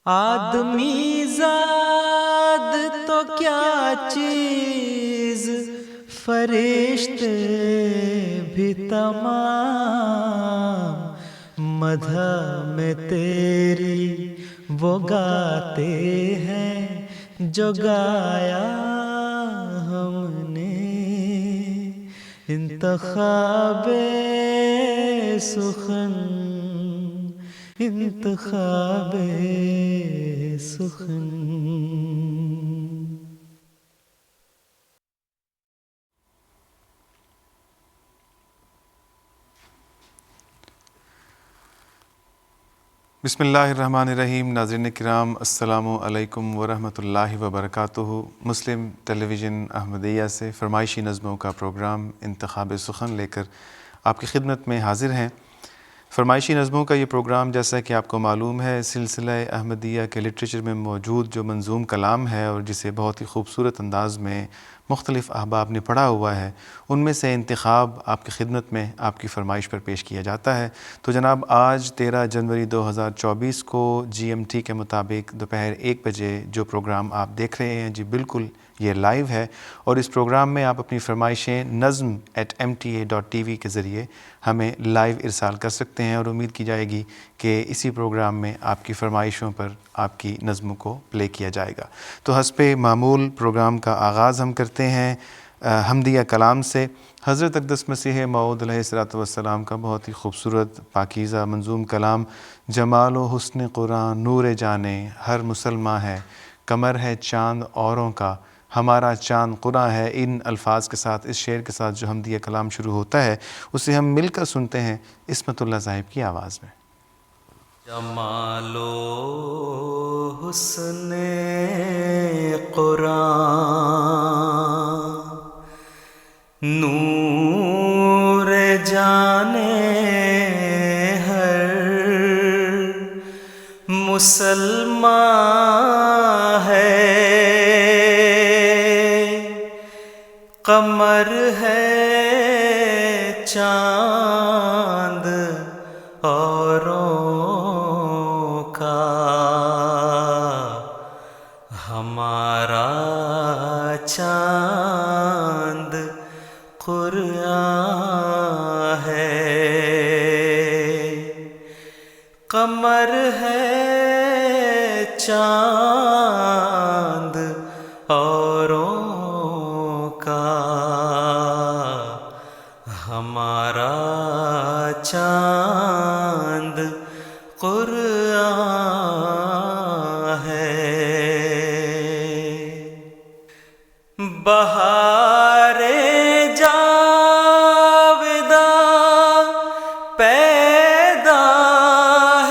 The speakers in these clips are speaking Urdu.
آدمی زاد تو کیا چیز، فرشتے بھی تمام مدح میں تیری وہ گاتے ہیں جو گایا ہم نے۔ انتخاب سخن، انتخاب سخن۔ بسم اللہ الرحمن الرحیم۔ ناظرین کرام، السلام علیکم ورحمۃ اللہ وبرکاتہ۔ مسلم ٹیلی ویژن احمدیہ سے فرمائشی نظموں کا پروگرام انتخاب سخن لے کر آپ کی خدمت میں حاضر ہیں۔ فرمائشی نظموں کا یہ پروگرام، جیسا کہ آپ کو معلوم ہے، سلسلہ احمدیہ کے لٹریچر میں موجود جو منظوم کلام ہے اور جسے بہت ہی خوبصورت انداز میں مختلف احباب نے پڑھا ہوا ہے، ان میں سے انتخاب آپ کی خدمت میں آپ کی فرمائش پر پیش کیا جاتا ہے۔ تو جناب، آج 13 جنوری 2024 کو GMT کے مطابق دوپہر 1 بجے جو پروگرام آپ دیکھ رہے ہیں، جی بالکل یہ لائیو ہے، اور اس پروگرام میں آپ اپنی فرمائشیں nazm@mta.tv کے ذریعے ہمیں لائیو ارسال کر سکتے ہیں، اور امید کی جائے گی کہ اسی پروگرام میں آپ کی فرمائشوں پر آپ کی نظموں کو پلے کیا جائے گا۔ تو حسب معمول پروگرام کا آغاز ہم کرتے ہیں حمدیہ کلام سے۔ حضرت اقدس مسیح موعود علیہ الصلوۃ والسلام کا بہت ہی خوبصورت پاکیزہ منظوم کلام، جمال و حسن قرآن نور جانے ہر مسلماں ہے، قمر ہے چاند اوروں کا، ہمارا چاند قرآن ہے۔ ان الفاظ کے ساتھ، اس شعر کے ساتھ جو حمدیہ کلام شروع ہوتا ہے، اسے ہم مل کر سنتے ہیں عصمت اللہ صاحب کی آواز میں۔ جمال و حسن قرآن نور جانے ہر مسلمان ہے، قمر ہے چاند اوروں کا، ہمارا چاند قرآن ہے۔ قمر ہے چاند اوروں کا، ہمارا چاند قرآن ہے۔ بہار جاوداں پیدا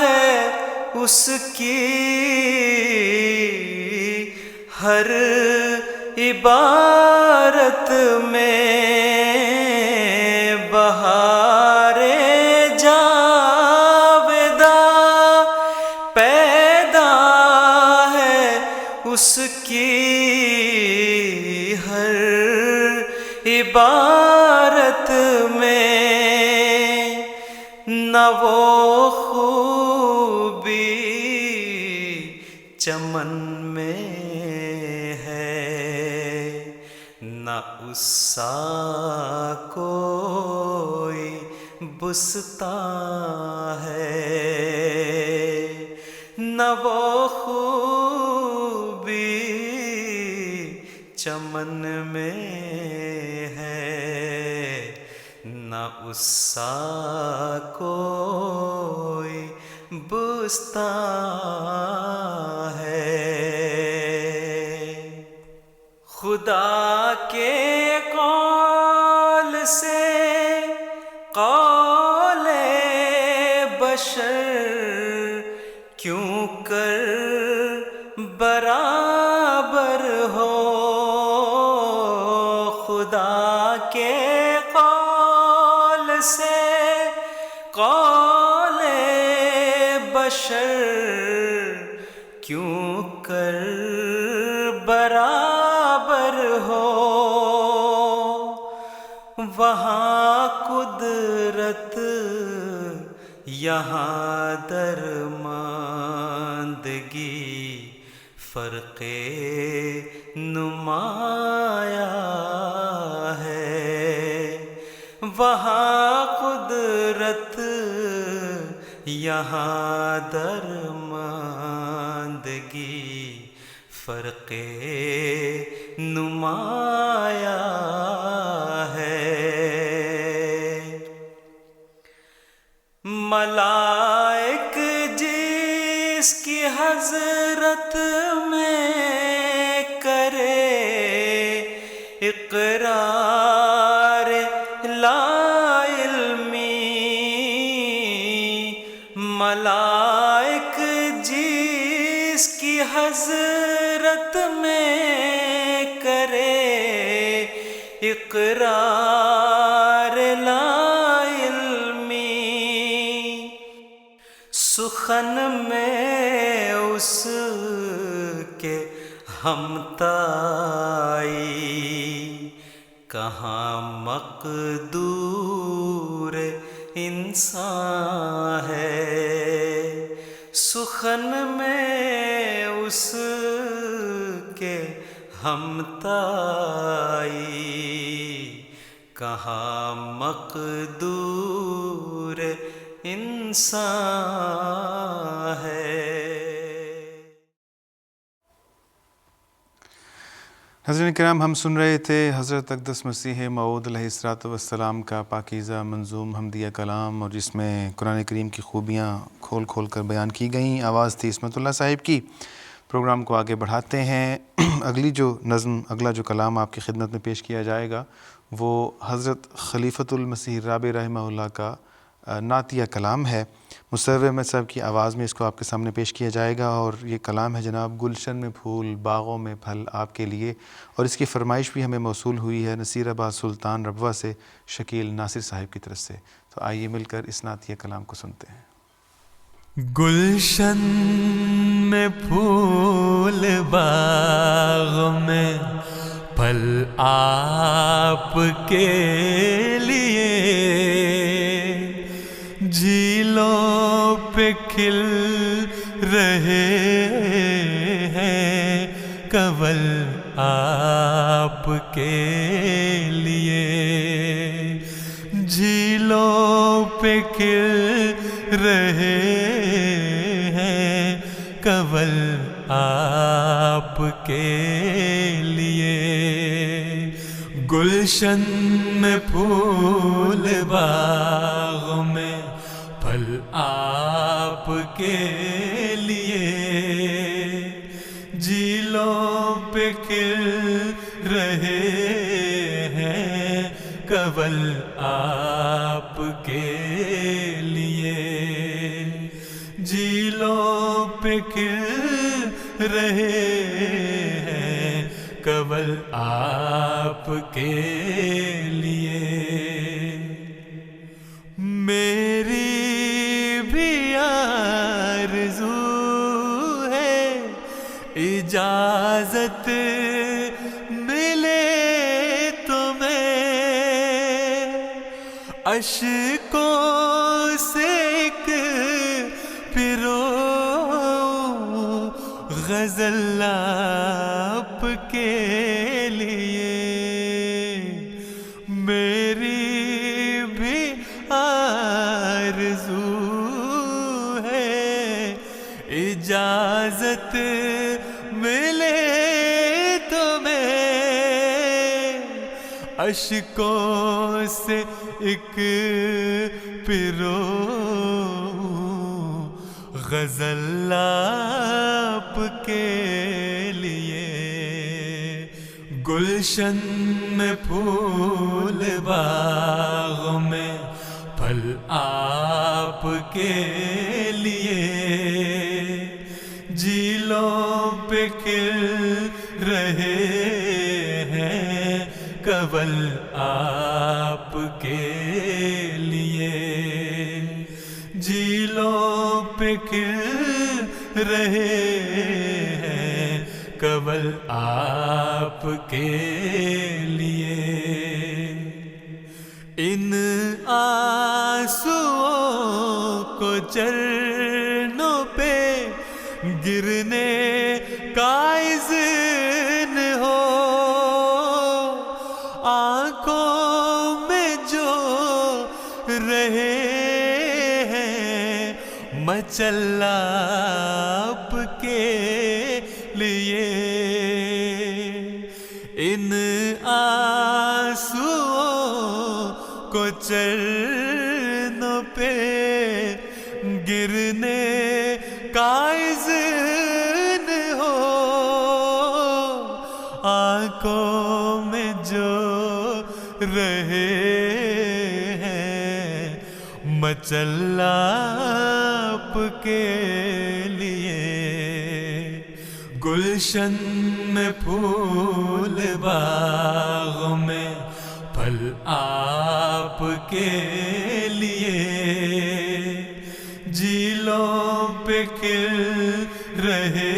ہے اس کی ہر عبارت میں، بہار جاوداں پیدا ہے اس کی ہر عبارت میں، نہ وہ خوبی چمن میں ہے، نہ اس سا کوئی بستاں ہے، نہ وہ خوبی چمن میں ہے، نہ اس سا کوئی بستاں ہے۔ خدا کے قول سے قول بشر کیوں کر برابر ہو، خدا کے قول سے قول بشر کیوں کر برابر ہو، وہاں قدرت یہاں درماندگی، فرق نمایاں ہے، وہاں قدرت یہاں درماندگی، فرق نمایاں ہے۔ ملائک جس کی حضرت میں کرے اقرار لا علمی، ملائک جس کی حضرت میں کرے اقرار لا علمی، سخن میں اس کے ہمتائی، کہاں مقدور انسان ہے، سخن میں اس کے ہمتائی، کہاں مقدور انسان ہے۔ حضرت کرام، ہم سن رہے تھے حضرت اقدس مسیح موعود علیہ الصلوۃ والسلام کا پاکیزہ منظوم حمدیہ کلام، اور جس میں قرآن کریم کی خوبیاں کھول کھول کر بیان کی گئیں۔ آواز تھی عصمت اللہ صاحب کی۔ پروگرام کو آگے بڑھاتے ہیں۔ اگلی جو نظم، اگلا جو کلام آپ کی خدمت میں پیش کیا جائے گا وہ حضرت خلیفۃ المسیح الرابع رحمہ اللہ کا نعتیہ کلام ہے۔ مصور احمد صاحب کی آواز میں اس کو آپ کے سامنے پیش کیا جائے گا، اور یہ کلام ہے جناب گلشن میں پھول باغوں میں پھل آپ کے لیے، اور اس کی فرمائش بھی ہمیں موصول ہوئی ہے نصیر آباد سلطان ربوہ سے شکیل ناصر صاحب کی طرف سے۔ تو آئیے مل کر اس نعتیہ کلام کو سنتے ہیں۔ گلشن میں پھول باغ میں پھل آپ کے لیے، جھیلوں پہ کھل رہے ہیں کنول آپ کے لیے، جھیلوں پہ کھل رہے ہیں کنول آپ کے لیے، گلشن میں پھول باغ میں پھل آپ کے لیے، جھیلوں پہ کھل رہے ہیں کنول آپ کے لیے، جھیلوں پہ کھل رہے ہیں کنول آپ کے لیے۔ میری بھی آرزو ہے اجازت ملے تمہیں، اشکوں سے ایک پھرو غزل آپ کے لیے، میری بھی آرزو ہے اجازت ملے تمہیں، اشکوں سے ایک پھرو غزل آپ کے لیے، گلشن میں پھول باغ میں پھل آپ کے لیے، جھیلوں پہ کھل رہے ہیں کنول آپ کے لیے، جھیلوں پہ کھل رہے ہیں کنول آپ کے لیے، ان آنسوؤں کو چرنوں پہ گر گرنے کا اذن ہو، آنکھوں میں جو رہے ہیں مچل آپ کے لیے، ان آنسوؤں کو چرنوں پہ گرنے کا اذن ہو، آنکھوں میں جو رہے ہیں مچل آپ کے لیے، گلشن میں پھول باغ میں پھل آپ کے لیے، جھیلوں پہ کھل رہے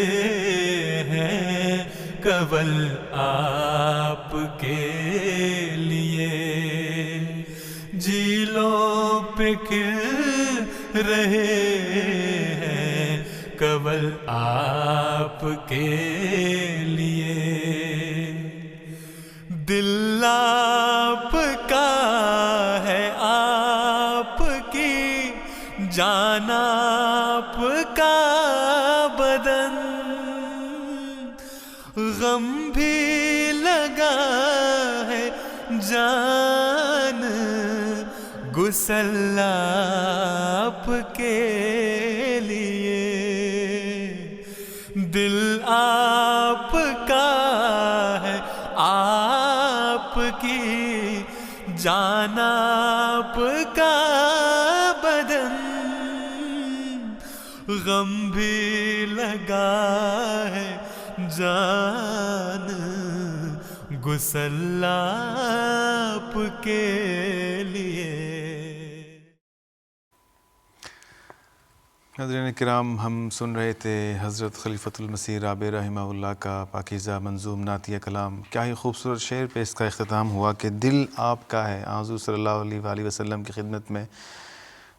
ہیں کنول آپ کے لیے، جھیلوں پہ کھل رہے ہیں کنول آپ کے لیے، دل آپ کا ہے آپ کی، جان آپ کا بدن، غم بھی لگا ہے جان غسل آپ کے لیے، دل آپ کا ہے آپ کی، جان آپ کا بدن، غم بھی لگا ہے جان غسل آپ کے لیے۔ حضرین کرام، ہم سن رہے تھے حضرت خلیفۃ المسیح رابع رحمہ اللہ کا پاکیزہ منظوم نعتیہ کلام۔ کیا ہی خوبصورت شعر پہ اس کا اختتام ہوا کہ دل آپ کا ہے۔ حضور صلی اللہ علیہ وآلہ وسلم کی خدمت میں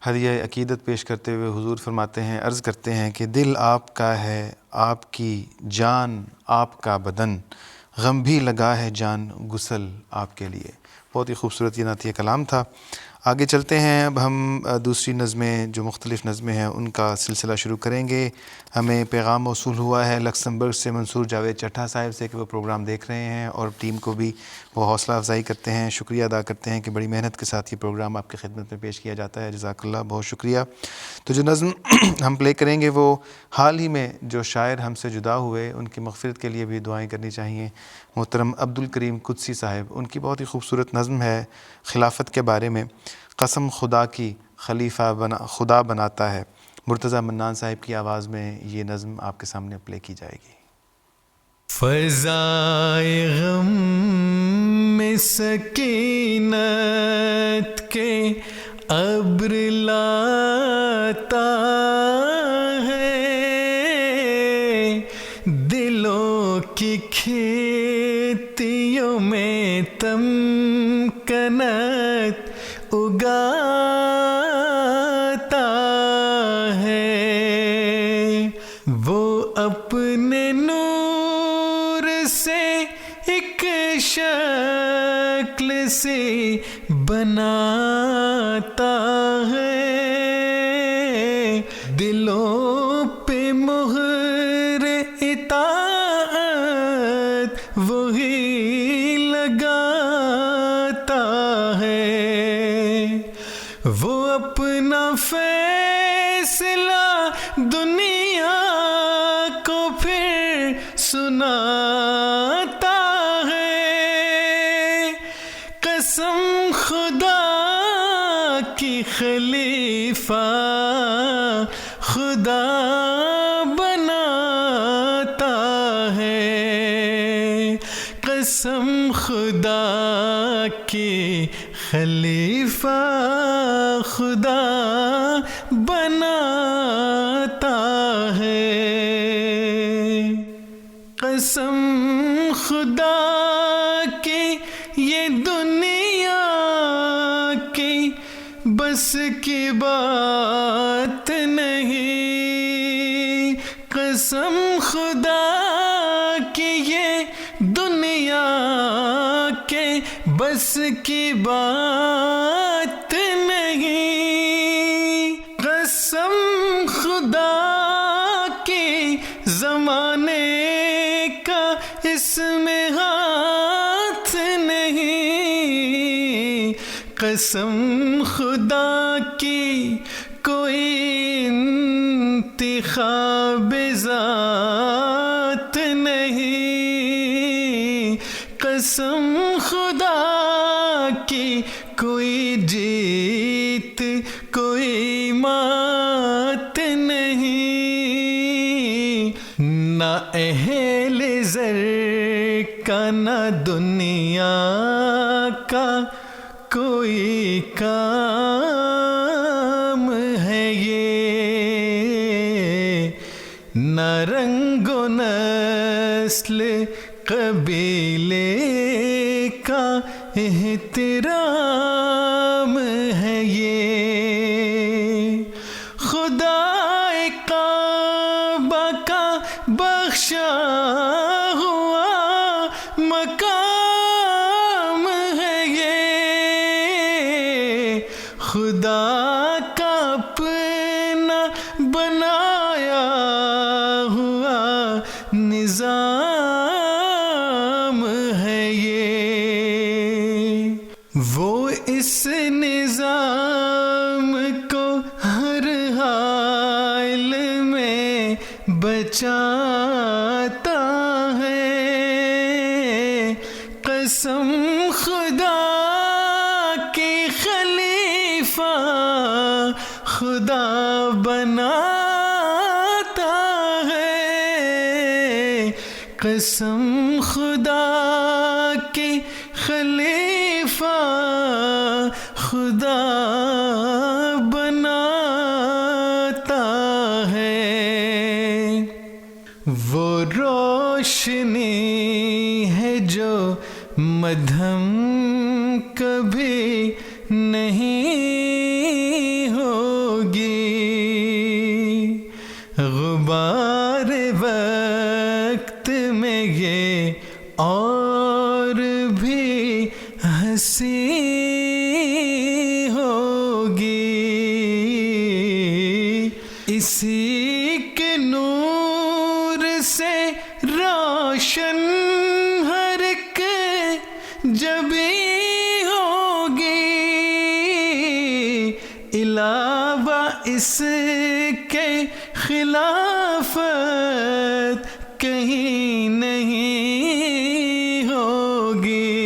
ہدیہ عقیدت پیش کرتے ہوئے حضور فرماتے ہیں، عرض کرتے ہیں کہ دل آپ کا ہے آپ کی، جان آپ کا بدن، غم بھی لگا ہے جان غسل آپ کے لیے۔ بہت ہی خوبصورت یہ نعتیہ کلام تھا۔ آگے چلتے ہیں، اب ہم دوسری نظمیں جو مختلف نظمیں ہیں ان کا سلسلہ شروع کریں گے۔ ہمیں پیغام موصول ہوا ہے لکسمبرگ سے منصور جاوید چٹھا صاحب سے کہ وہ پروگرام دیکھ رہے ہیں اور ٹیم کو بھی وہ حوصلہ افزائی کرتے ہیں، شکریہ ادا کرتے ہیں کہ بڑی محنت کے ساتھ یہ پروگرام آپ کی خدمت میں پیش کیا جاتا ہے، جزاک اللہ، بہت شکریہ۔ تو جو نظم ہم پلے کریں گے وہ حال ہی میں جو شاعر ہم سے جدا ہوئے ان کی مغفرت کے لیے بھی دعائیں کرنی چاہیے، محترم عبدالکریم قدسی صاحب، ان کی بہت ہی خوبصورت نظم ہے خلافت کے بارے میں، قسم خدا کی خلیفہ خدا بناتا ہے۔ مرتضیٰ منان صاحب کی آواز میں یہ نظم آپ کے سامنے پلے کی جائے گی۔ فضائے غم میں سکینت کے ابر لاتا ہے، دلوں کی کھیتیوں میں تمکنت اگاتا ہے، وہ اپنے نور سے ایک شکل سے بناتا ہے، دلوں پہ مہر اطاعت وہی لگاتا ہے، وہ اپنا فیصلہ دنیا کو پھر سناتا ہے، قسم خدا کی خلیفہ خدا بناتا ہے، قسم خدا کی خلیفہ خدا بناتا ہے، قسم خدا کی یہ دنیا کی بس کی بات نہیں، قسم خدا کی یہ دنیا کے بس کی بات نہیں، قسم خدا کی زمانے کا اس میں ہاتھ نہیں، قسم خدا کی کوئی انتخاب ذات نہیں، قسم خدا کی کوئی جیت کوئی مات نہیں، نہ اہل زر کا نہ دنیا کا کوئی کام ہے یہ، نہ رنگ و نسل قبیلے کا احترام ہے یہ، خدا کعبہ کا بخشا ہوا مقام ہے یہ، خدا کا اپنا بنایا ہوا نظام ہے یہ، وہ اس نظام کو ہر حال میں بچاتا ہے، قسم خدا کی خلیفہ خدا بناتا ہے، قسم خدا کی خلیفہ خدا بناتا ہے، وہ روشنی ہے جو مدھم کبھی نہیں ہوگی، غبار وقت میں یہ اور بھی ہنسی ہوگی، اسی کے نور سے روشن ہر ایک جبی ہوگی، علاوہ اس کے خلافت کہیں نہیں ہوگی،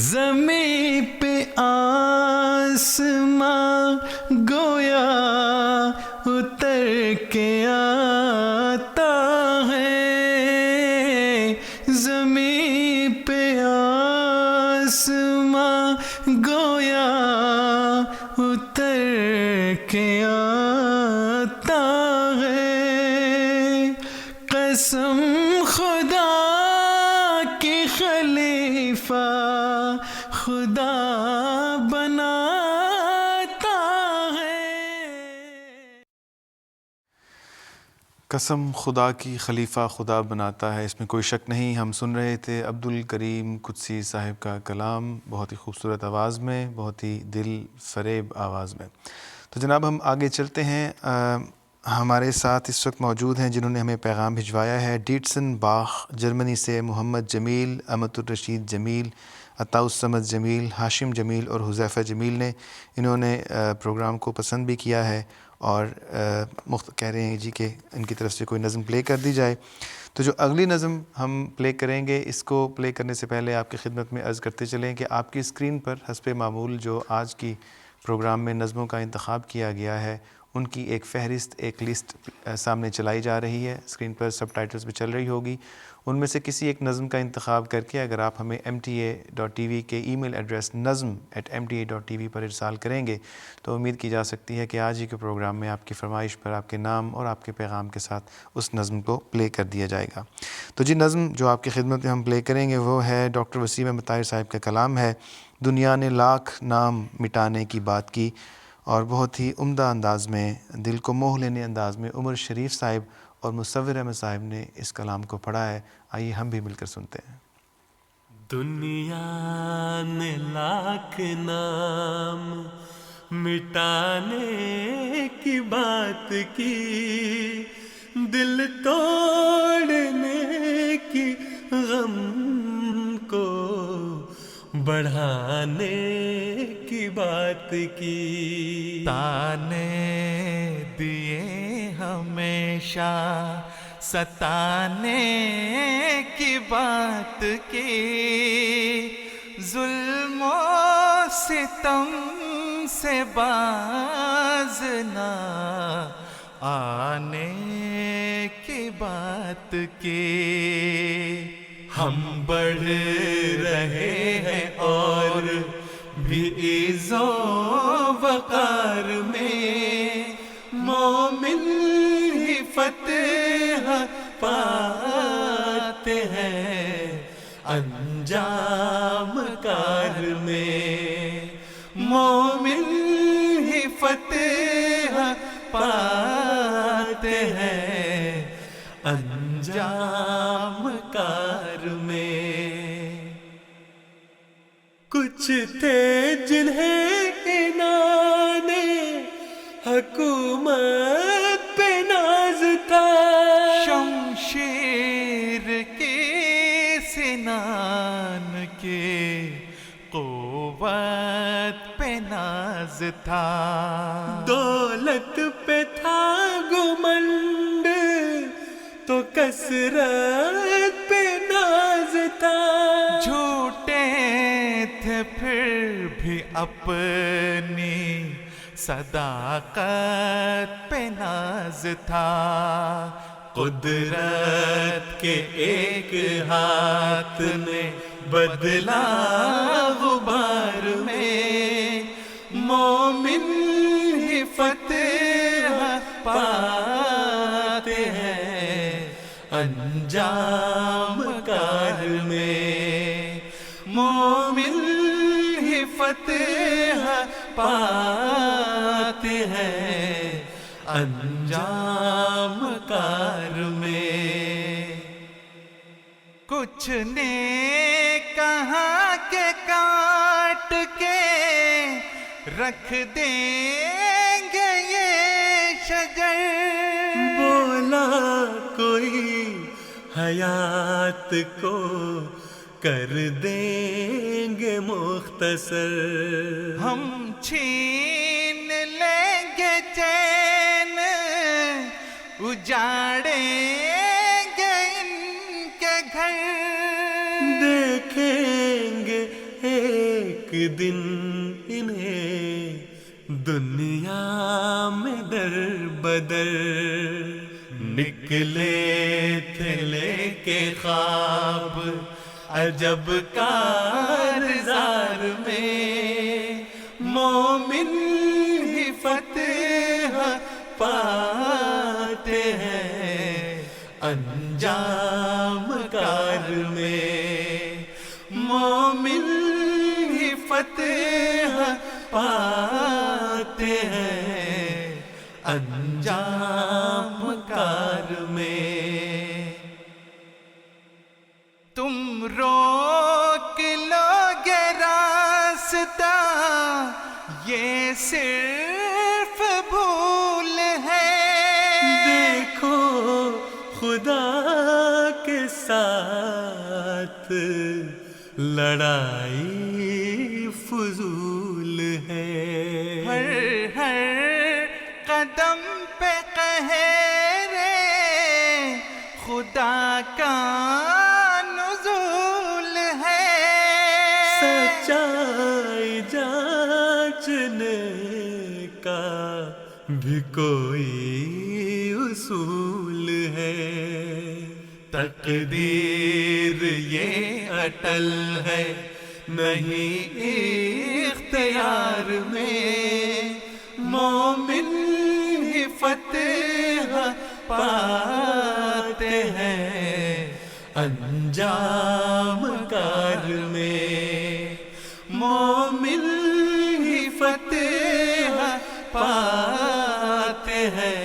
زمین پہ آسماں گویا اتر کے آتا ہے، زمین پہ آسماں گویا اتر کے آتا ہے، قسم خدا کی خلیفہ خدا بناتا ہے۔ قسم خدا کی خلیفہ خدا بناتا ہے، اس میں کوئی شک نہیں۔ ہم سن رہے تھے عبدالکریم قدسی صاحب کا کلام، بہت ہی خوبصورت آواز میں، بہت ہی دل فریب آواز میں۔ تو جناب ہم آگے چلتے ہیں، ہمارے ساتھ اس وقت موجود ہیں جنہوں نے ہمیں پیغام بھجوایا ہے، ڈیٹسن باخ جرمنی سے محمد جمیل، امت الرشید جمیل، عطاء الصمد جمیل، ہاشم جمیل اور حذیفہ جمیل نے، انہوں نے پروگرام کو پسند بھی کیا ہے اور کہہ رہے ہیں جی کہ ان کی طرف سے کوئی نظم پلے کر دی جائے۔ تو جو اگلی نظم ہم پلے کریں گے، اس کو پلے کرنے سے پہلے آپ کی خدمت میں عرض کرتے چلیں کہ آپ کی اسکرین پر حسب معمول جو آج کی پروگرام میں نظموں کا انتخاب کیا گیا ہے، ان کی ایک فہرست، ایک لسٹ سامنے چلائی جا رہی ہے، اسکرین پر سب ٹائٹلز بھی چل رہی ہوگی۔ ان میں سے کسی ایک نظم کا انتخاب کر کے اگر آپ ہمیں MTA.TV کے ای میل ایڈریس nazm@mta.tv پر ارسال کریں گے تو امید کی جا سکتی ہے کہ آج ہی کے پروگرام میں آپ کی فرمائش پر آپ کے نام اور آپ کے پیغام کے ساتھ اس نظم کو پلے کر دیا جائے گا۔ تو جی نظم جو آپ کی خدمت میں ہم پلے کریں گے وہ ہے ڈاکٹر وسیم احمد طاہر صاحب کا کلام ہے، دنیا نے لاکھ نام مٹانے کی بات کی، اور بہت ہی عمدہ انداز میں، دل کو موہ لینے انداز میں عمر شریف صاحب اور مصور احمد صاحب نے اس کلام کو پڑھا ہے. آئیے ہم بھی مل کر سنتے ہیں. دنیا نے لاکھ نام مٹانے کی بات کی، دل توڑنے کی، غم کو بڑھانے کی بات کی. تانے دیے ہمیشہ ستانے کی بات کی، ظلم و ستم سے باز نہ آنے کی بات کی. ہم بڑھ رہے ہیں اور بھی عز و وقار میں، مومن ہی فتح پاتے ہیں انجام کار میں، مومن ہی فتح پاتے ہیں انجام کار میں. کچھ تھے جنہیں انعام حکومت پہ ناز تھا، شمشیر کی سنان کے قوت پہ ناز تھا، دولت پہ تھا گمنڈ تو کثرت پہ ناز تھا، جھوٹے تھے پھر بھی اپنی صداقت پہ ناز تھا، قدرت کے ایک ہاتھ نے بدلا غبار میں، مومن ہی فتح پاتے ہیں انجام کار میں، مومن ہی فتح پاتے ہیں انجام کار میں. کچھ نے کہا کہ کاٹ کے رکھ دیں گے یہ شجر، بولا کوئی حیات کو کر دیں گے مختصر، ہم چھین لیں گے چین اجاڑیں گے ان کے گھر، دیکھیں گے ایک دن انہیں دنیا میں در بدر، نکلے تھے لے کے خواب عجب کارزار میں، مومن ہی فتح پاتے ہیں انجام کار میں، مومن ہی فتح پاتے ہیں انجام کار میں. تم روک لو گے راستہ یہ صرف بھول ہے، دیکھو خدا کے ساتھ لڑائی فضول ہے، ہر قدم پہ قہر خدا کا نزول ہے، سچائی جانچنے کا بھی کوئی اصول ہے، تقدیر یہ اٹل ہے نہیں اختیار میں، مومن ہی فتح پاتے ہیں انجام کار میں، مومن ہی فتح پاتے ہیں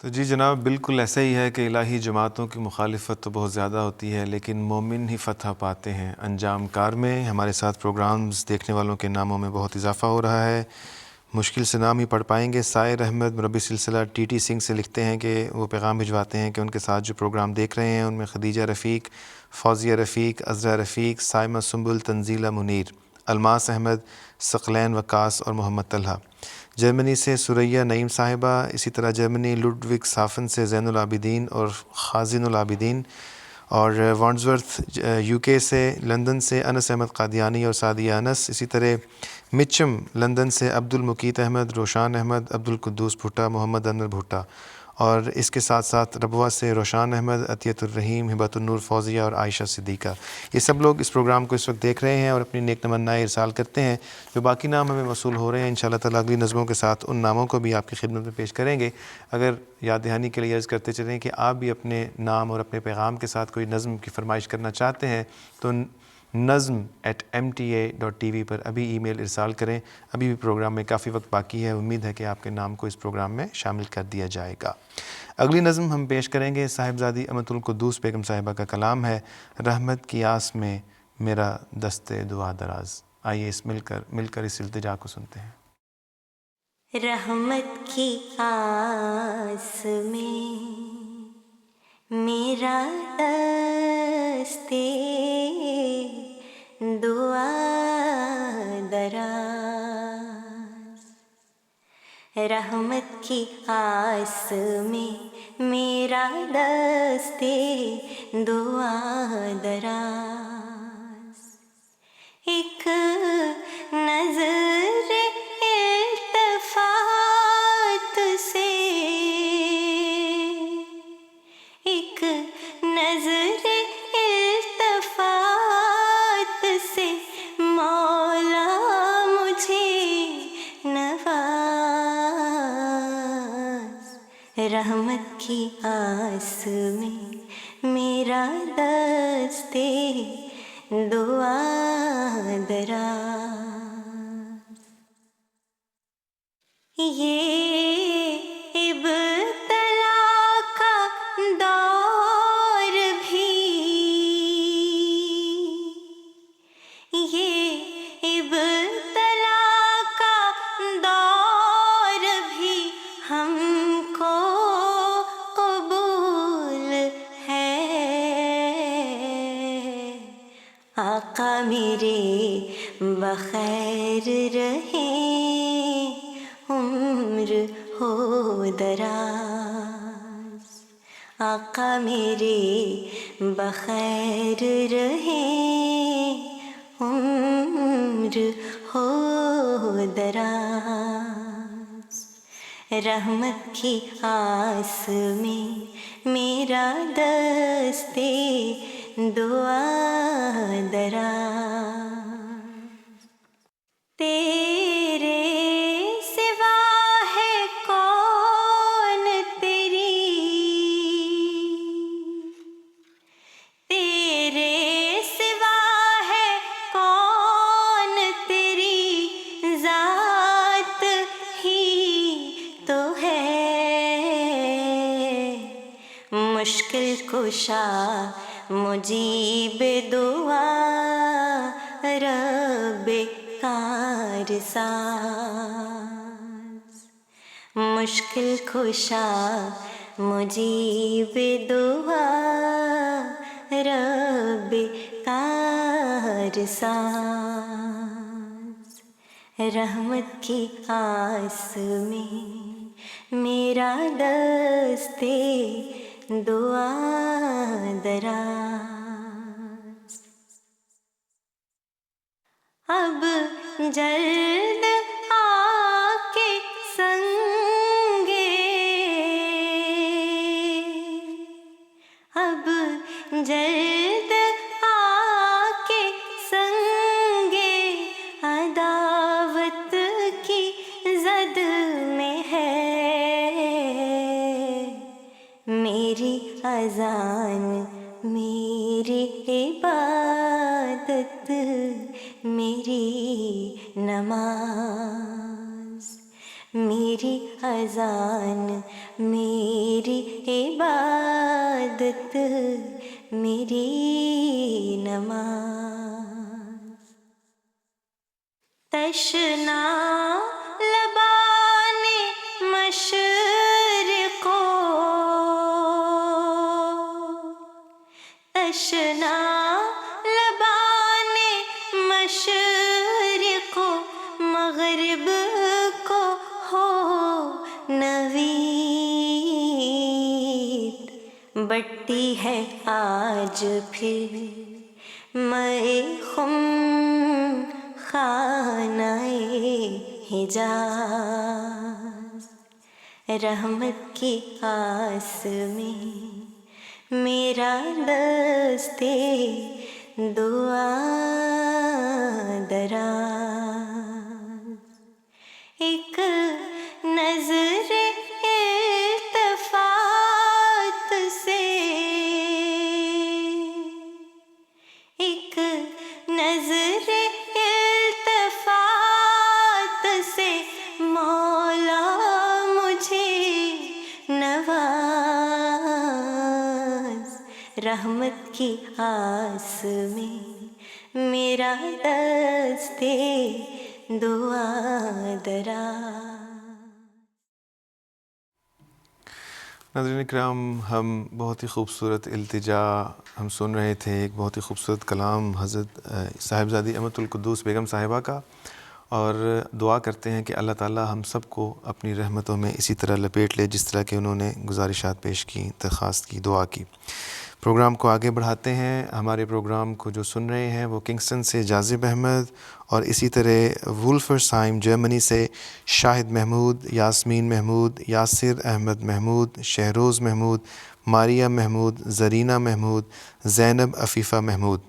تو جی جناب، بالکل ایسا ہی ہے کہ الہی جماعتوں کی مخالفت تو بہت زیادہ ہوتی ہے، لیکن مومن ہی فتح پاتے ہیں انجام کار میں. ہمارے ساتھ پروگرامز دیکھنے والوں کے ناموں میں بہت اضافہ ہو رہا ہے. مشکل سے نام ہی پڑھ پائیں گے. سائر احمد مربی سلسلہ ٹی ٹی سنگھ سے لکھتے ہیں کہ وہ پیغام بھجواتے ہیں کہ ان کے ساتھ جو پروگرام دیکھ رہے ہیں ان میں خدیجہ رفیق، فوزیہ رفیق، عذرا رفیق، سائمہ سنبل، تنزیلہ منیر، الماس احمد، ثقلین وقاص اور محمد طلحہ. جرمنی سے سریہ نعیم صاحبہ، اسی طرح جرمنی لوڈوگ سافن سے زین العابدین اور خازن العابدین، اور وانڈزورتھ یو کے سے، لندن سے انس احمد قادیانی اور سعدیہ انس، اسی طرح مچم لندن سے عبد المقیت احمد، روشان احمد، عبد القدوس بھٹا، محمد انور بھٹا، اور اس کے ساتھ ساتھ ربوہ سے روشان احمد، عطیت الرحیم، ہبت النور فوزیہ اور عائشہ صدیقہ. یہ سب لوگ اس پروگرام کو اس وقت دیکھ رہے ہیں اور اپنی نیک تمنائیں ارسال کرتے ہیں. جو باقی نام ہمیں موصول ہو رہے ہیں انشاءاللہ تعالیٰ اگلی نظموں کے ساتھ ان ناموں کو بھی آپ کی خدمت میں پیش کریں گے. اگر یاد دہانی کے لیے عرض کرتے چلیں کہ آپ بھی اپنے نام اور اپنے پیغام کے ساتھ کوئی نظم کی فرمائش کرنا چاہتے ہیں تو nazm@mta.tv پر ابھی ای میل ارسال کریں. ابھی بھی پروگرام میں کافی وقت باقی ہے، امید ہے کہ آپ کے نام کو اس پروگرام میں شامل کر دیا جائے گا. اگلی نظم ہم پیش کریں گے صاحبزادی امت القدوس بیگم صاحبہ کا کلام ہے، رحمت کی آس میں میرا دست دعا دراز. آئیے مل کر اس التجا کو سنتے ہیں. رحمت کی آس میں میرا دست دعا دراز، رحمت کی آس میں میرا دست دعا دراز، ایک نظر التفات سے، ایک نظر التفات سے مولا مجھے نواز، رحمت کی آس میں میرا دست دعا دراز. یہ ابتلا کا دور بھی، یہ ابتلا کا دور بھی ہم کو قبول ہے. آقا میرے بخیر رہیں، عمر ہو دراز، آقا میرے بخیر رہیں، عمر ہو دراز، رحمت کی آس میں میرا دست دعا دراز. تیرے سوا ہے کون تیری، تیرے سوا ہے کون تیری ذات ہی تو ہے. مشکل کشا مجیب دعا رب کارساز، مشکل کشا مجیب دعا رب کارساز، رحمت کی آس میں میرا دست دعا دراز. اب جلد آ کے سنگے، اب جلد آ کے سنگے عداوت کی زد میں ہے. میری اذان میری عبادت میری نماز، میری اذان میری عبادت میری نماز. تشنا لبان مشرقو تشنا لبان مشرق مغرب کو ہو نوید. بٹتی ہے آج پھر میں خم خانہ حجاز. رحمت کی آس میں میرا دستے دعا دراز. ایک نظر التفات سے ایک نظر التفات سے مولا مجھے نواز. رحمت کی آس میں میرا دستے دعا دراز. ناظرین اکرام، ہم بہت ہی خوبصورت التجا ہم سن رہے تھے، ایک بہت ہی خوبصورت کلام حضرت صاحبزادی امت القدوس بیگم صاحبہ کا، اور دعا کرتے ہیں کہ اللہ تعالی ہم سب کو اپنی رحمتوں میں اسی طرح لپیٹ لے جس طرح کہ انہوں نے گزارشات پیش کی، درخواست کی، دعا کی. پروگرام کو آگے بڑھاتے ہیں. ہمارے پروگرام کو جو سن رہے ہیں وہ کنگسٹن سے جاذب احمد، اور اسی طرح وولفرسہائم جرمنی سے شاہد محمود، یاسمین محمود، یاسر احمد محمود، شہروز محمود، ماریہ محمود، زرینہ محمود، زینب عفیفہ محمود.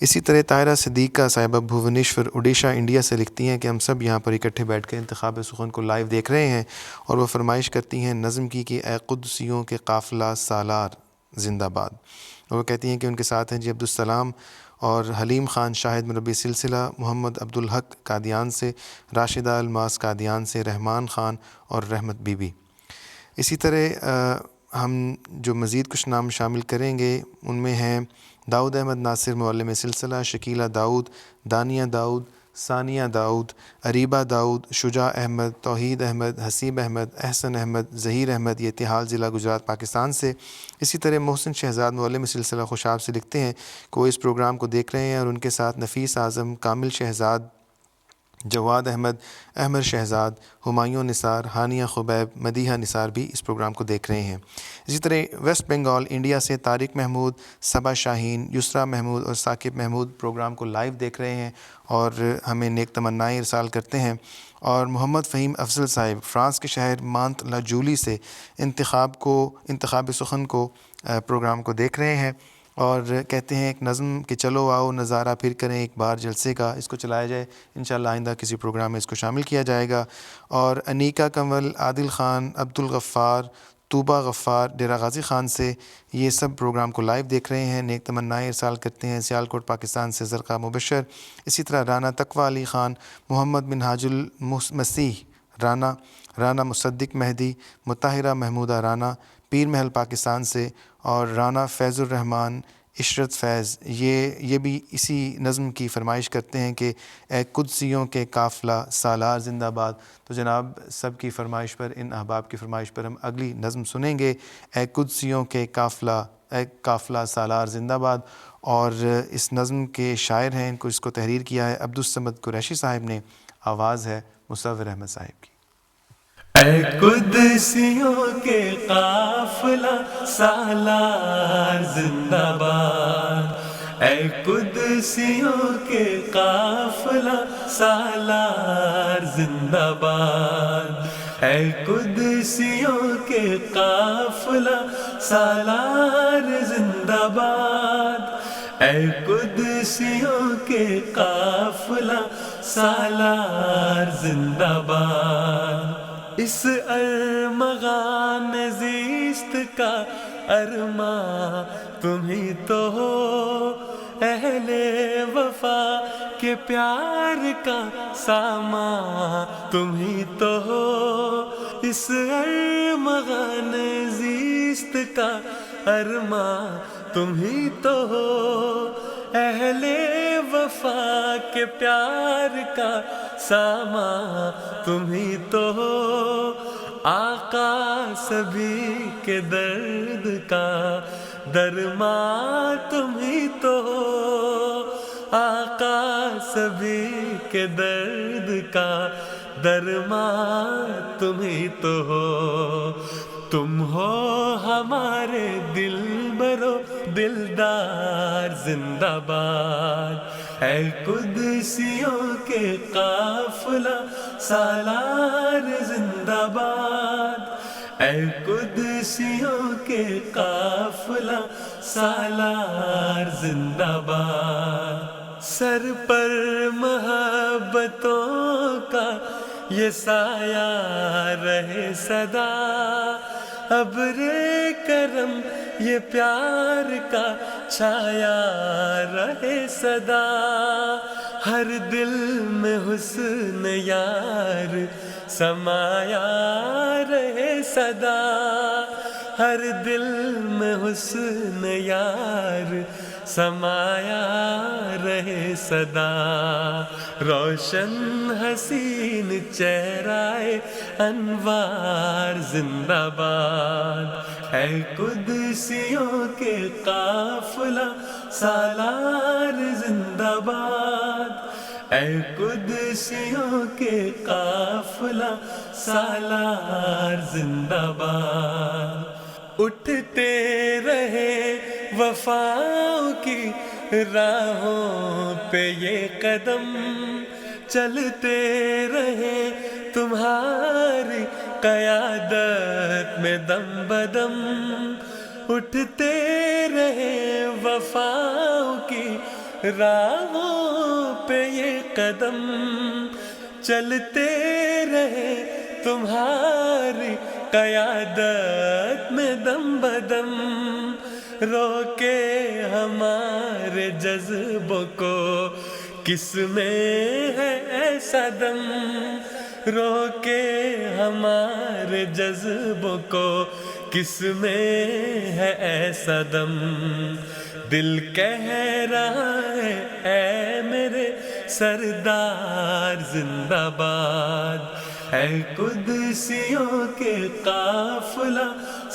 اسی طرح طاہرہ صدیقہ صاحبہ بھوونیشور اڈیشہ انڈیا سے لکھتی ہیں کہ ہم سب یہاں پر اکٹھے بیٹھ کے انتخاب سخن کو لائیو دیکھ رہے ہیں، اور وہ فرمائش کرتی ہیں نظم کی کہ اے قدسیوں کے قافلہ سالار زندہ باد. اور وہ کہتی ہیں کہ ان کے ساتھ ہیں جی عبدالسلام اور حلیم خان شاہد مربی سلسلہ، محمد عبدالحق قادیان سے، راشدہ الماس قادیان سے، رحمان خان اور رحمت بی بی. اسی طرح ہم جو مزید کچھ نام شامل کریں گے ان میں ہیں داؤد احمد ناصر معلم سلسلہ، شکیلہ داؤد، دانیہ داؤد، ثانیہ داؤد، اریبہ داؤد، شجاع احمد، توحید احمد، حسیب احمد، احسن احمد، ظہیر احمد، یہ اتحاد ضلع گجرات پاکستان سے. اسی طرح محسن شہزاد معلم سلسلہ خوشاب سے لکھتے ہیں کہ وہ اس پروگرام کو دیکھ رہے ہیں، اور ان کے ساتھ نفیس اعظم، کامل شہزاد، جواد احمد، احمد شہزاد، ہمایوں نثار، ہانیہ خبیب، مدیحہ نثار بھی اس پروگرام کو دیکھ رہے ہیں. اسی طرح ویسٹ بنگال انڈیا سے طارق محمود، صبا شاہین، یسریٰ محمود اور ثاقب محمود پروگرام کو لائیو دیکھ رہے ہیں اور ہمیں نیک تمنائیں ارسال کرتے ہیں. اور محمد فہیم افضل صاحب فرانس کے شہر مانت لا جولی سے انتخاب سخن کو پروگرام کو دیکھ رہے ہیں، اور کہتے ہیں ایک نظم کہ چلو آؤ نظارہ پھر کریں ایک بار جلسے کا، اس کو چلایا جائے، انشاءاللہ آئندہ کسی پروگرام میں اس کو شامل کیا جائے گا. اور انیکا کنول، عادل خان، عبدالغفار، طوبہ غفار ڈیرہ غازی خان سے یہ سب پروگرام کو لائیو دیکھ رہے ہیں، نیک تمنائیں ارسال کرتے ہیں. سیالکوٹ پاکستان سے زرقا مبشر، اسی طرح رانا تقوی علی خان، محمد منہاج المسیح رانا مصدق مہدی، مطہرہ محمودہ رانا پیر محل پاکستان سے، اور رانا فیض الرحمان، عشرت فیض یہ بھی اسی نظم کی فرمائش کرتے ہیں کہ اے قدسیوں کے قافلہ سالار زندہ باد. تو جناب سب کی فرمائش پر، ان احباب کی فرمائش پر ہم اگلی نظم سنیں گے، اے قدسیوں کے قافلہ سالار زندہ باد. اور اس نظم کے شاعر ہیں، اس کو تحریر کیا ہے عبدالصمد قریشی صاحب نے، آواز ہے مصور احمد صاحب کی. اے قدسیوں کے قافلہ سالار زندہ باد، اے قدسیوں کے قافلہ سالار زندہ باد، اے قدسیوں کے قافلہ سالار زندہ باد، اے قدسیوں کے قافلہ سالار زندہ باد. اس ارمغان زیست کا ارماں تم ہی تو ہو، اہل وفا کے پیار کا سامان تم ہی تو ہو، اس ارمغان زیست کا ارماں تم ہی تو ہو، اہل وفا کے پیار کا سامان تم ہی تو ہو، آقا سبھی کے درد کا درمان تم ہی تو ہو، آقا سبھی کے درد کا درمان تم ہی تو ہو، تم ہو ہمارے دل برو دلدار زندہ باد، اے قدسیوں کے قافلہ سالار زندہ باد، اے قدسیوں کے قافلہ سالار زندہ باد، سر پر محبتوں کا یہ سایہ رہے صدا، ابر کرم یہ پیار کا چھایا رہے صدا، ہر دل میں حسن یار سمایا رہے صدا، ہر دل میں حسن یار سمایا رہے صدا، روشن حسین چہرہ انوار زندہ باد، اے قدسیوں کے قافلہ سالار زندہ باد، اے قدسیوں کے قافلہ سالار زندہ باد، اٹھتے رہے وفاؤں کی راہوں پہ یہ قدم، چلتے رہے تمہاری قیادت میں دم بدم، اٹھتے رہے وفاؤں کی راہوں پہ یہ قدم، چلتے رہے تمہاری قیادت میں دم بدم، روکے ہمارے جذبوں کو کس میں ہے ایسا دم، روکے ہمارے جذبوں کو کس میں ہے ایسا دم، دل کہہ رہا ہے اے میرے سردار زندہ باد، اے قدسیوں کے قافلہ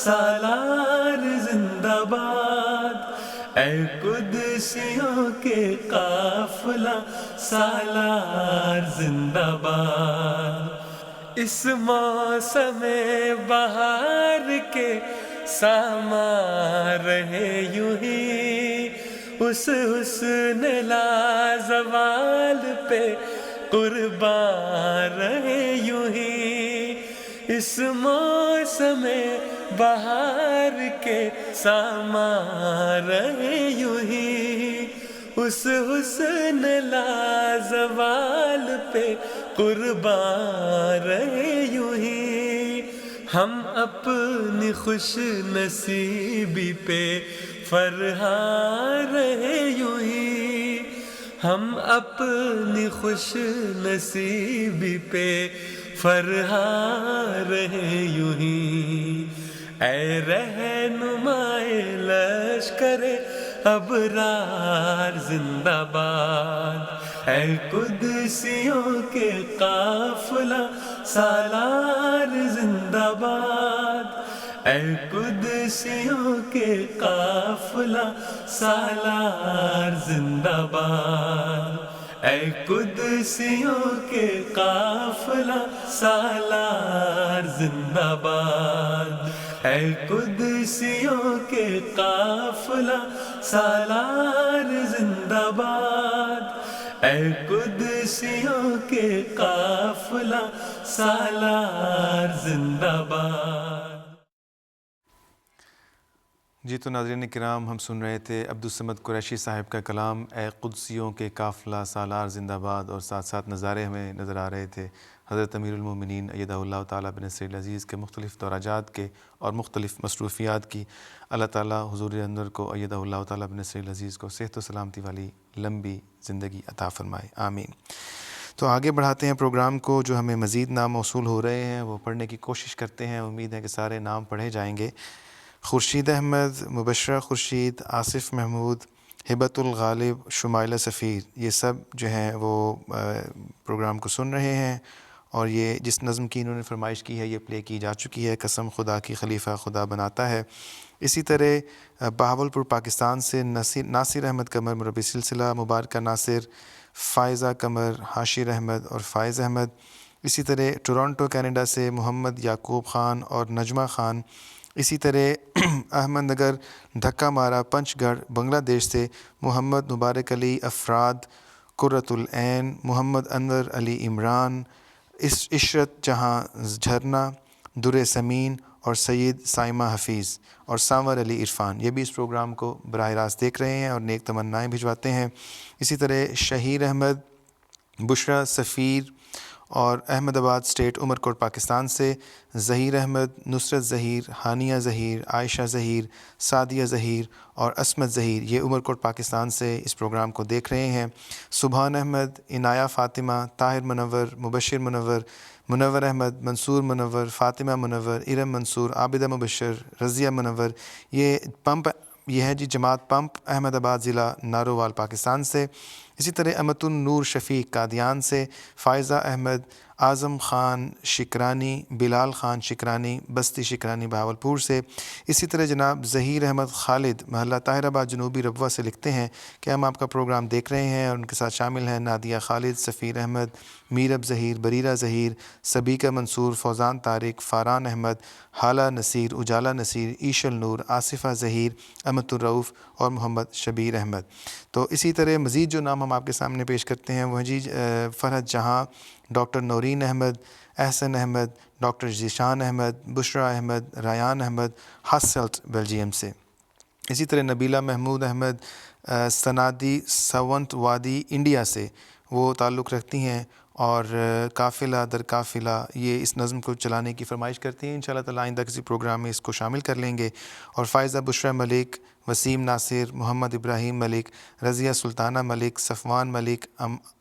سالار زندہ باد، اے قدسیوں کے قافلہ سالار زندہ باد، اس موسم بہار کے ساما رہے یوں ہی، اس حسن لازوال پہ قربان رہے یوں ہی، اس موسم بہار کے ساما رہے یوں ہی، اس حسن لازوال پہ قربان رہے یوں ہی، ہم اپنی خوش نصیبی پہ فرحان رہے یوں ہی، ہم اپنی خوش نصیبی پہ فرحان رہے یوں ہی، اے رہنمائے لشکر ابرار زندہ باد، اے قدسیوں کے قافلہ سالار زندہ باد، اے قدسیوں کے قافلہ سالار زندہ باد، اے قدسیوں کے قافلہ سالار زندہ باد، اے قدسیوں کے قافلہ سالار زندہ باد، اے قدسیوں کے قافلہ سالار زندہ باد۔ جی تو ناظرین کرام، ہم سن رہے تھے عبدالصمد قریشی صاحب کا کلام اے قدسیوں کے قافلہ سالار زندہ باد، اور ساتھ ساتھ نظارے ہمیں نظر آ رہے تھے حضرت امیر المومنین ایدہ اللہ تعالیٰ بنصرہ العزیز کے مختلف دورجات کے اور مختلف مصروفیات کی۔ اللہ تعالیٰ حضور انور کو ایدہ اللہ تعالیٰ بنصرہ العزیز کو صحت و سلامتی والی لمبی زندگی عطا فرمائے، آمین۔ تو آگے بڑھاتے ہیں پروگرام کو. جو ہمیں مزید نام موصول ہو رہے ہیں وہ پڑھنے کی کوشش کرتے ہیں. امید ہے کہ سارے نام پڑھے جائیں گے. خورشید احمد, مبشرہ خورشید, آصف محمود, ہبت الغالب, شمائلہ سفیر, یہ سب جو ہیں وہ پروگرام کو سن رہے ہیں, اور یہ جس نظم کی انہوں نے فرمائش کی ہے یہ پلے کی جا چکی ہے, قسم خدا کی خلیفہ خدا بناتا ہے. اسی طرح بہاولپور پاکستان سے ناصر احمد قمر, مربی سلسلہ, مبارکہ ناصر, فائزہ قمر, حاشر احمد اور فائز احمد. اسی طرح ٹورانٹو کینیڈا سے محمد یعقوب خان اور نجمہ خان. اسی طرح احمد نگر دھکا مارا پنچ گڑھ بنگلہ دیش سے محمد مبارک علی افراد, قرۃ العین, محمد انور علی عمران, عشرت جہاں جھرنا, در سمین اور سید سائمہ حفیظ اور سانور علی عرفان. یہ بھی اس پروگرام کو براہ راست دیکھ رہے ہیں اور نیک تمنائیں بھجواتے ہیں. اسی طرح شہیر احمد, بشرا سفیر اور احمد آباد اسٹیٹ عمر کوٹ پاکستان سے ظہیر احمد, نصرت ظہیر, ہانیہ ظہیر, عائشہ ظہیر, سعدیہ ظہیر اور عصمت ظہیر یہ عمر کوٹ پاکستان سے اس پروگرام کو دیکھ رہے ہیں. سبحان احمد, عنایہ فاطمہ, طاہر منور, مبشر منور, منور احمد, منصور منور, فاطمہ منور, ارم منصور, عابدہ مبشر, رضیہ منور. یہ ہے جی جماعت پمپ, احمد آباد ضلع نارووال پاکستان سے. اسی طرح امت النور شفیق قادیان سے, فائزہ احمد, اعظم خان شکرانی, بلال خان شکرانی, بستی شکرانی بہاولپور سے. اسی طرح جناب ظہیر احمد خالد, محلہ طاہر آباد جنوبی ربوہ سے لکھتے ہیں کہ ہم آپ کا پروگرام دیکھ رہے ہیں, اور ان کے ساتھ شامل ہیں نادیہ خالد, سفیر احمد, میرب ظہیر, بریرہ ظہیر, سبیکہ منصور, فوزان طارق, فاران احمد, حالہ نصیر, اجالہ نصیر, ایشل نور, آصفہ ظہیر, امت الرؤف اور محمد شبیر احمد. تو اسی طرح مزید جو نام ہم آپ کے سامنے پیش کرتے ہیں وہ جی فرحت جہاں, ڈاکٹر نورین احمد, احسن احمد, ڈاکٹر ذیشان احمد, بشرا احمد, ریان احمد, ہاسلٹ بیلجیم سے. اسی طرح نبیلہ محمود احمد, سنادی ساونت وادی انڈیا سے وہ تعلق رکھتی ہیں, اور قافلہ در قافلہ یہ اس نظم کو چلانے کی فرمائش کرتی ہیں. انشاءاللہ تعالی آئندہ کسی پروگرام میں اس کو شامل کر لیں گے. اور فائزہ بشرا ملک, وسیم ناصر, محمد ابراہیم ملک, رضیہ سلطانہ ملک, صفوان ملک,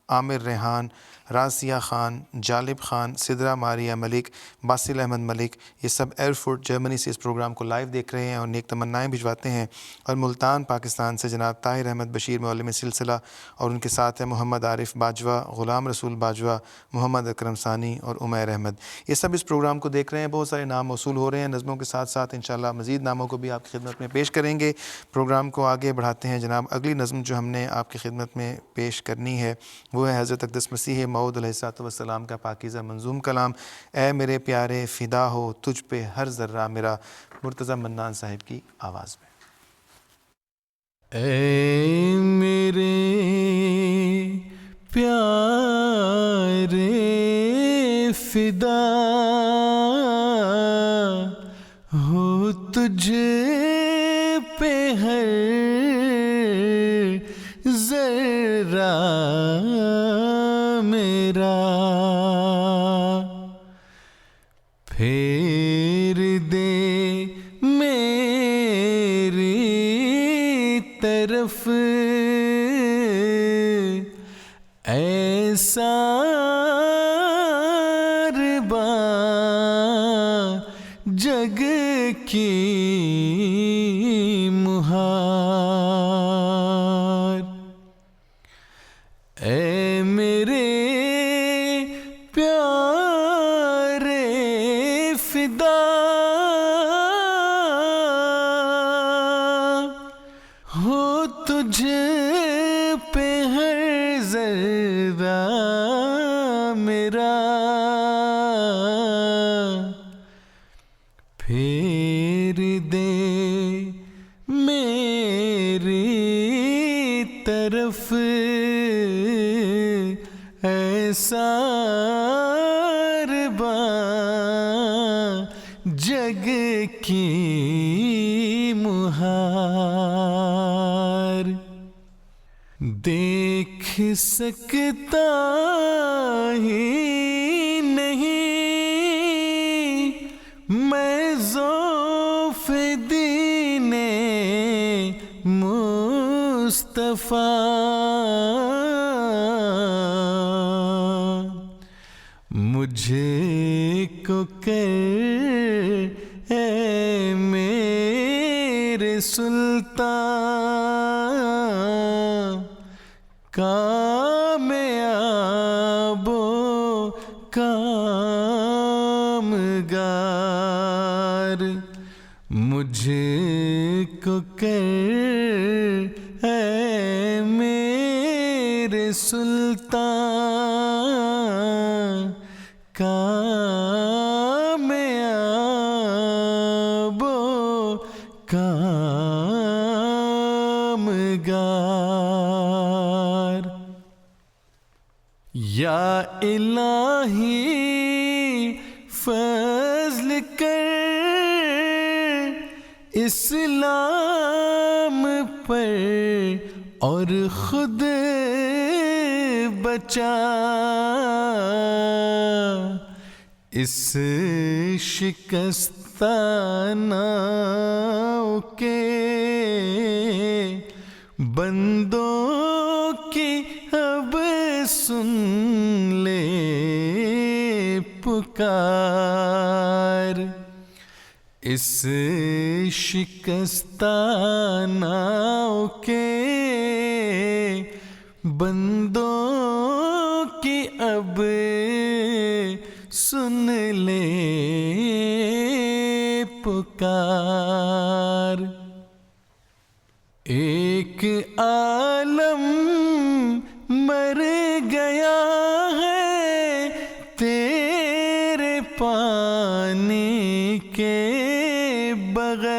عامر ریحان, راسیہ خان, جالب خان, سدرہ ماریہ ملک, باسل احمد ملک یہ سب ایئرفورٹ جرمنی سے اس پروگرام کو لائیو دیکھ رہے ہیں اور نیک تمنائیں بھجواتے ہیں. اور ملتان پاکستان سے جناب طاہر احمد بشیر معلم سلسلہ, اور ان کے ساتھ ہیں محمد عارف باجوہ, غلام رسول باجوہ, محمد اکرم ثانی اور عمیر احمد. یہ سب اس پروگرام کو دیکھ رہے ہیں. بہت سارے نام موصول ہو رہے ہیں نظموں کے ساتھ ساتھ. انشاءاللہ مزید ناموں کو بھی آپ کی خدمت میں پیش کریں گے. پروگرام کو آگے بڑھاتے ہیں جناب. اگلی نظم جو ہم نے آپ کی خدمت میں پیش کرنی ہے وہ ہے حضرت اقدس مسیح موعود علیہ السلام کا پاکیزہ منظوم کلام, اے میرے پیارے فدا ہو تجھ پہ ہر ذرہ میرا, مرتضی منان صاحب کی آواز میں. اے میرے پیارے فدا ہو تجھ پہ ہر ذرہ میرا, پھیر دے میری طرف ایسا رباں جگ کی مہار. اے میرے پیارے فدا ہو تجھ پہ ہر ذرہ میرا, پھیر دے میری طرف ایسا رباں جگ کی مہار. دیکھ سکتا ہی نہیں میں ذوف دین مصطفیٰ, کو کر اے میرے سلطان کامیاب و کامگار مجھ کو کر اے میرے سلطان کامیاب و کامگار یا الہی فضل کر اسلام پر اور خود بچا اس شکستہ ناؤ کے بندوں کی اب سن لے پکار اس شکستہ ناؤ کے بندوں کی اب سن لے پکار ایک عالم مر گیا ہے تیرے پانی کے بغیر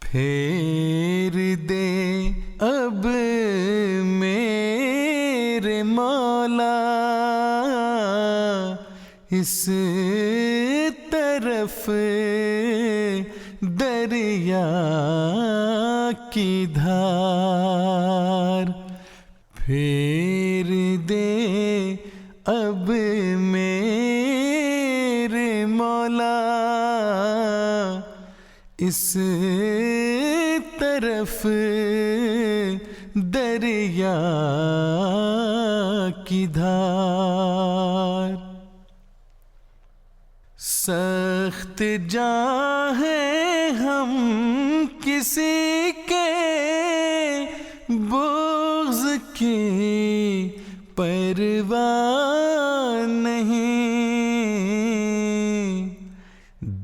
پھیر دے اب میرے مولا اس طرف دریا کی دھار پھیر دے اب میرے مولا اس طرف دریا کی دھار سخت جاں ہیں ہم کسی کے بغض کی پرواہ نہیں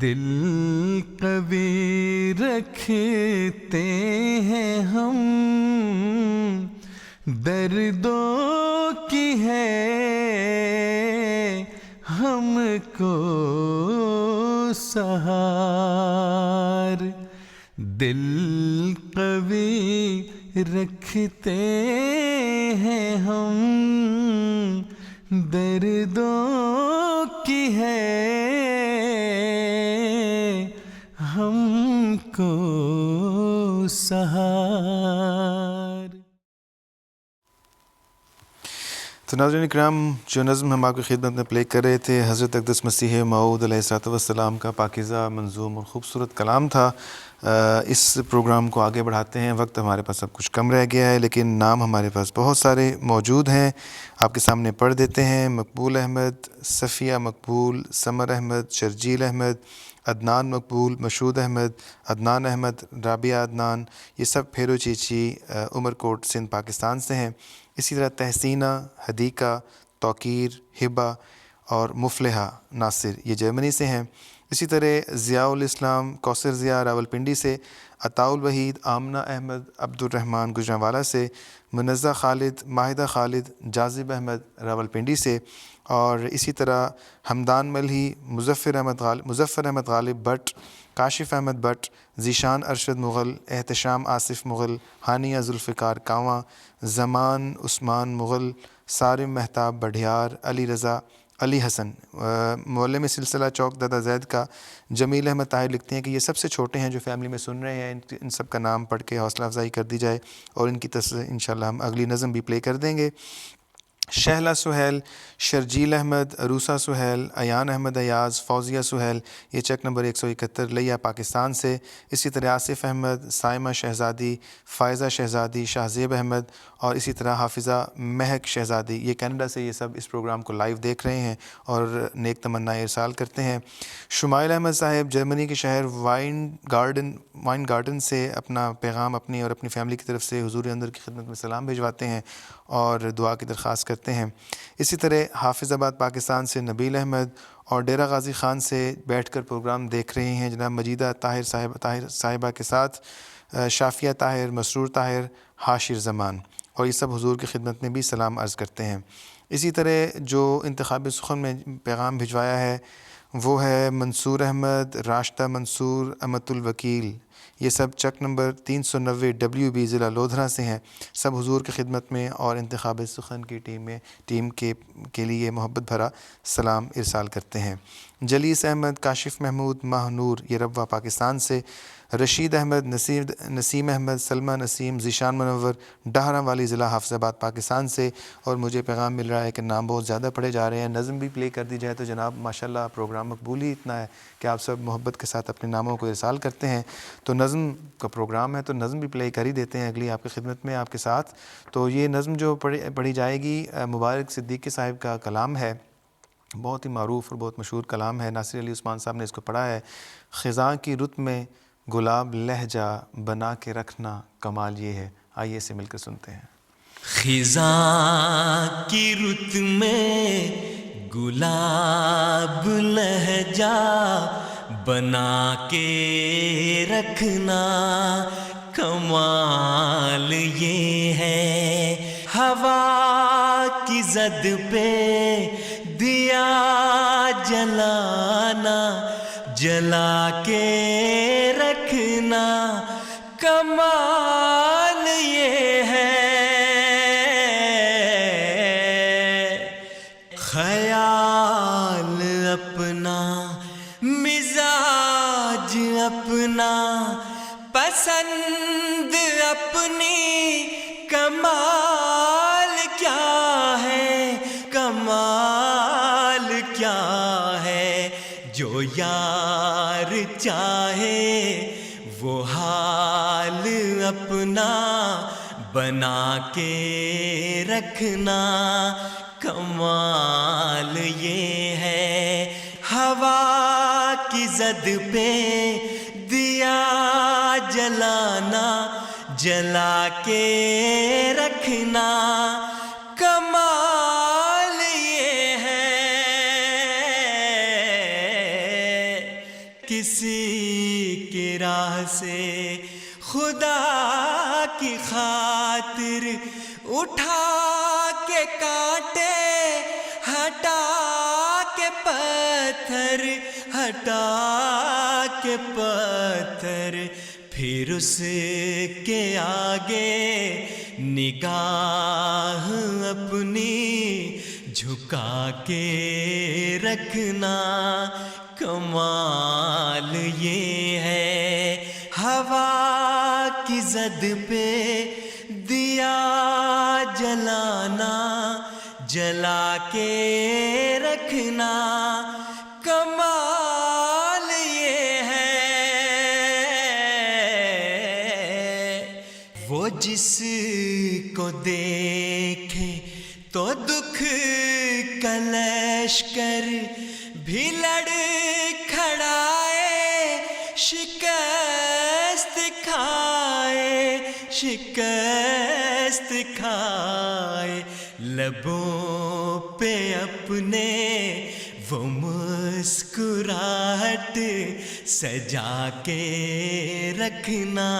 دل قوی رکھتے ہیں ہم دردوں کی ہے ہم کو سہار دل قوی رکھتے ہیں ہم دردوں کی ہے ہم کو سہار تو ناظرین اکرام جو نظم ہم آپ کی خدمت میں پلے کر رہے تھے حضرت اقدس مسیح موعود علیہ السلام کا پاکیزہ منظوم اور خوبصورت کلام تھا۔ اس پروگرام کو آگے بڑھاتے ہیں، وقت ہمارے پاس اب کچھ کم رہ گیا ہے لیکن نام ہمارے پاس بہت سارے موجود ہیں، آپ کے سامنے پڑھ دیتے ہیں۔ مقبول احمد، صفیہ مقبول، سمر احمد، شرجیل احمد، عدنان مقبول، مشہود احمد، عدنان احمد، رابعہ عدنان، یہ سب پھیرو چیچی عمر کوٹ سندھ پاکستان سے ہیں۔ اسی طرح تحسینہ، حدیقہ، توقیر، ہبہ اور مفلحہ ناصر یہ جرمنی سے ہیں۔ اسی طرح ضیاء الاسلام کوثر ضیاء راولپنڈی سے، عطاء الوحید، آمنہ احمد، عبد الرحمن گجرانوالہ سے، منزہ خالد، ماہدہ خالد، جاذب احمد راولپنڈی سے، اور اسی طرح حمدان ملہی، مظفر احمد غالب بٹ، کاشف احمد بٹ، ذیشان ارشد مغل، احتشام آصف مغل، ہانیہ ذوالفقار کانواں، زمان عثمان مغل، صارم مہتاب بڈھیار، علی رضا، علی حسن، معلم سلسلہ چوک دادا زید کا جمیل احمد طاہر لکھتے ہیں کہ یہ سب سے چھوٹے ہیں جو فیملی میں سن رہے ہیں، ان سب کا نام پڑھ کے حوصلہ افزائی کر دی جائے اور ان کی انشاءاللہ ہم اگلی نظم بھی پلے کر دیں گے۔ شہلا سہیل، شرجیل احمد، عروسہ سہیل، ایان احمد ایاز، فوزیہ سہیل، یہ چیک نمبر 171 لیا پاکستان سے. اسی طرح آصف احمد، سائمہ شہزادی، فائزہ شہزادی، شاہزیب احمد اور اسی طرح حافظہ مہک شہزادی، یہ کینیڈا سے یہ سب اس پروگرام کو لائیو دیکھ رہے ہیں اور نیک تمنائیں ارسال کرتے ہیں. شمائل احمد صاحب جرمنی کے شہر وائن گارڈن سے اپنا پیغام اپنی اور اپنی فیملی کی طرف سے حضور انظر کی خدمت میں سلام بھیجواتے ہیں اور دعا کی درخواست کرتے ہیں. اسی طرح حافظ آباد پاکستان سے نبیل احمد اور ڈیرہ غازی خان سے بیٹھ کر پروگرام دیکھ رہے ہیں جناب مجیدہ طاہر صاحبہ کے ساتھ شافیہ طاہر، مسرور طاہر، حاشر زمان، اور یہ سب حضور کی خدمت میں بھی سلام عرض کرتے ہیں. اسی طرح جو انتخاب سخن میں پیغام بھجوایا ہے وہ ہے منصور احمد، راشدہ منصور، امت الوکیل، یہ سب چک نمبر 390 WB ضلع لودھرا سے ہیں. سب حضور کی خدمت میں اور انتخاب سخن کی ٹیم کے لیے محبت بھرا سلام ارسال کرتے ہیں. جلیس احمد، کاشف محمود، ماہ نور، یہ ربوہ پاکستان سے. رشید احمد، نسیم احمد، سلمہ نسیم، ذیشان منور، ڈہرہ والی ضلع حافظ آباد پاکستان سے. اور مجھے پیغام مل رہا ہے کہ نام بہت زیادہ پڑھے جا رہے ہیں، نظم بھی پلے کر دی جائے تو جناب ماشاءاللہ پروگرام مقبول ہی اتنا ہے کہ آپ سب محبت کے ساتھ اپنے ناموں کو ارسال کرتے ہیں. تو نظم کا پروگرام ہے تو نظم بھی پلے کر ہی دیتے ہیں اگلی آپ کی خدمت میں آپ کے ساتھ. تو یہ نظم جو پڑھی جائے گی مبارک صدیقی صاحب کا کلام ہے، بہت ہی معروف اور بہت مشہور کلام ہے. ناصر علی عثمان صاحب نے اس کو پڑھا ہے. خزاں کی رت میں گلاب لہجہ بنا کے رکھنا کمال یہ ہے. آئیے اسے مل کر سنتے ہیں. خزاں کی رت میں گلاب لہجہ بنا کے رکھنا کمال یہ ہے. ہوا کی زد پہ دیا جلانا جلا کے رکھنا کمال یہ ہے. خیال اپنا مزاج اپنا پسند اپنی کمال کیا ہے، کمال کیا ہے. جو یار چاہے وہ حال اپنا بنا کے رکھنا کمال یہ ہے. ہوا کی زد پہ دیا جلانا جلا کے رکھنا کمال یہ ہے. کسی کی راہ سے خدا کی خاطر اٹھا کے کانٹے ہٹا کے پتھر ہٹا کے پتھر پھر اس کے آگے نگاہ اپنی جھکا کے رکھنا کمال یہ ہے. ہوا کی زد پہ دیا جلانا جلا کے رکھنا کمال یہ ہے. وہ جس کو دیکھے تو دکھ کا لشکر بھی لڑ کھڑائے، شکست کھائے شکست کھائے. لبوں پہ اپنے وہ مسکراہٹ سجا کے رکھنا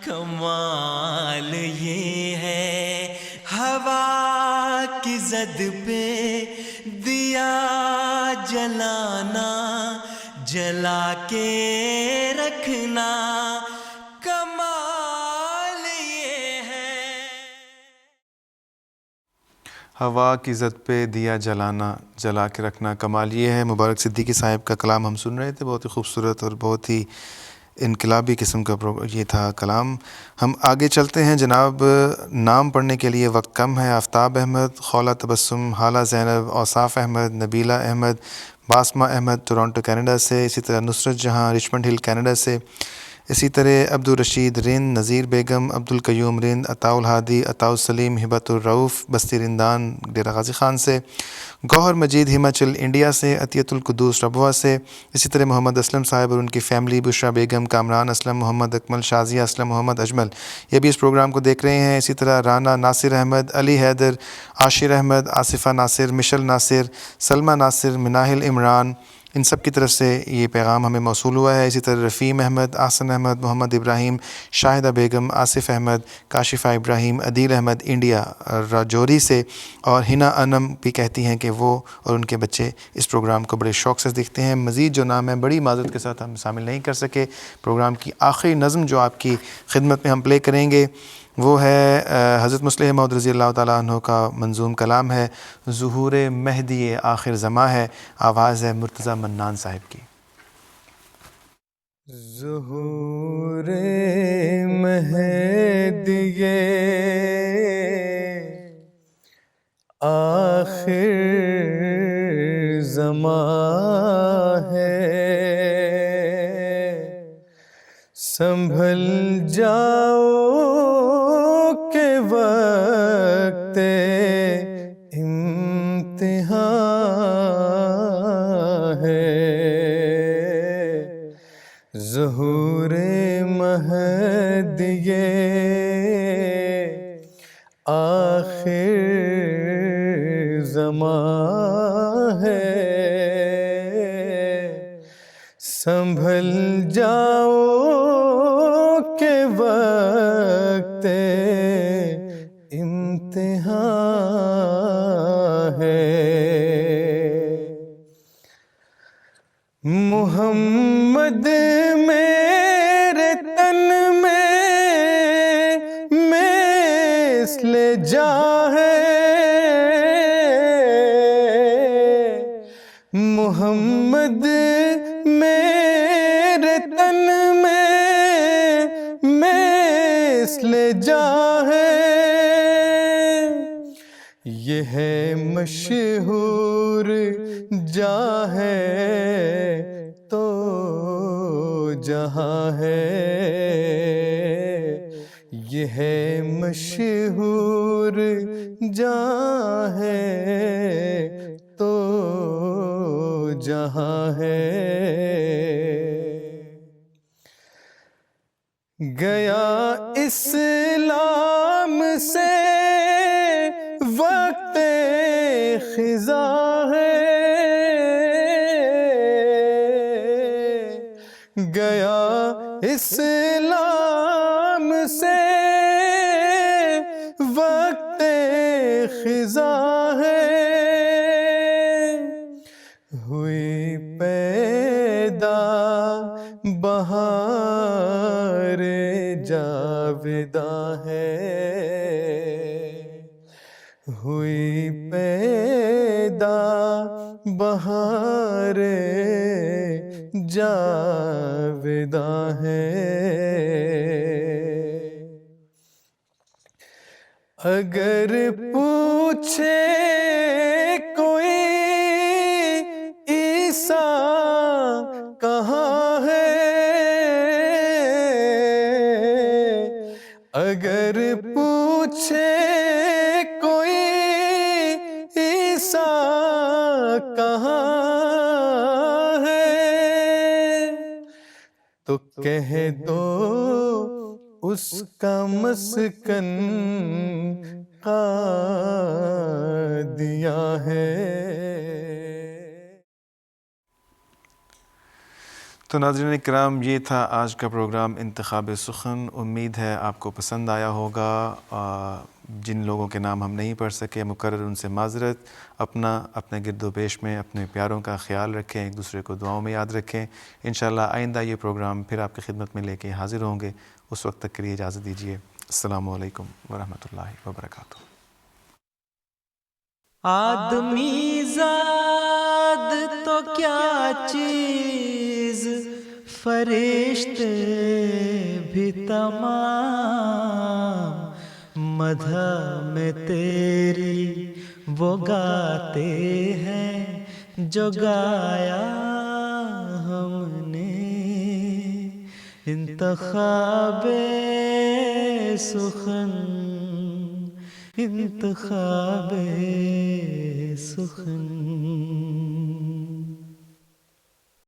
کمال یہ ہے. ہوا کی زد پہ دیا جلانا جلا کے رکھنا کمال یہ ہے. ہوا کی زد پہ دیا جلانا جلا کے رکھنا کمال یہ ہے. مبارک صدیقی صاحب کا کلام ہم سن رہے تھے، بہت ہی خوبصورت اور بہت ہی انقلابی قسم کا یہ تھا کلام. ہم آگے چلتے ہیں جناب. نام پڑھنے کے لیے وقت کم ہے. آفتاب احمد، خولا تبسم، حالہ زینب، اوصاف احمد، نبیلہ احمد، باسمہ احمد ٹورانٹو کینیڈا سے، اسی طرح نصرت جہاں رچمنڈ ہل کینیڈا سے، اسی طرح عبدالرشید رند، نذیر بیگم، عبدالقیوم رند، عطاء الہادی، عطاء السلیم، ہبت الرؤف بستی رندان ڈیرہ غازی خان سے، گوہر مجید ہماچل انڈیا سے، عطیت القدوس ربوہ سے، اسی طرح محمد اسلم صاحب اور ان کی فیملی، بشرا بیگم، کامران اسلم، محمد اکمل، شازیہ اسلم، محمد اجمل، یہ بھی اس پروگرام کو دیکھ رہے ہیں. اسی طرح رانا ناصر احمد، علی حیدر، عاشر احمد، آصفہ ناصر، مشل ناصر، سلمہ ناصر، مناہل عمران، ان سب کی طرف سے یہ پیغام ہمیں موصول ہوا ہے. اسی طرح رفیم احمد، احسن احمد، محمد ابراہیم، شاہدہ بیگم، آصف احمد، کاشفہ ابراہیم، عدیل احمد انڈیا راجوری سے، اور ہنا انم بھی کہتی ہیں کہ وہ اور ان کے بچے اس پروگرام کو بڑے شوق سے دیکھتے ہیں. مزید جو نام ہے بڑی معذرت کے ساتھ ہم شامل نہیں کر سکے. پروگرام کی آخری نظم جو آپ کی خدمت میں ہم پلے کریں گے وہ ہے حضرت مصلح موعود رضی اللہ تعالیٰ عنہ کا منظوم کلام ہے. ظہور مہدی آخر زماں ہے. آواز ہے مرتضیٰ منان صاحب کی. ظہور مہدی آخر زماں ہے، سنبھل جاؤ کہ وقت امتحان ہے. ظہور مہدی آخر زماں ہے، سنبھل جاؤ کہ وقت امتحان ہے. محمد میرے تن میں مثل جاں ہے، محمد میرے تن میں مثل جاں ہے. یہ ہے مشہور جاں ہے تو جہاں ہے، یہ ہے مشہور جاں ہے تو جہاں ہے. گیا اسلام سے وقت خزاں ہے، گیا اسلام سے وقت خزاں ہے. ہوئی پیدا بہار جاوداں ہے، ہوئی پیدا بہار جاوداں ہے. اگر پوچھے کوئی عیسیٰ کہاں ہے، اگر پوچھے کوئی عیسیٰ کہاں ہے، تو کہہ دو اس کا مسکن قادیاں ہے. تو ناظرین کرام، یہ تھا آج کا پروگرام انتخاب سخن. امید ہے آپ کو پسند آیا ہوگا. جن لوگوں کے نام ہم نہیں پڑھ سکے مقرر ان سے معذرت. اپنے گرد و پیش میں اپنے پیاروں کا خیال رکھیں، ایک دوسرے کو دعاؤں میں یاد رکھیں. انشاءاللہ آئندہ یہ پروگرام پھر آپ کی خدمت میں لے کے حاضر ہوں گے. اس وقت تک کے لیے اجازت دیجیے. السلام علیکم ورحمۃ اللہ وبرکاتہ. آدمی زاد تو کیا چیز فرشتے بھی تمام مدح میں تیری وہ گاتے ہیں جو گایا ہم نے انتخاب سخن انتخاب سخن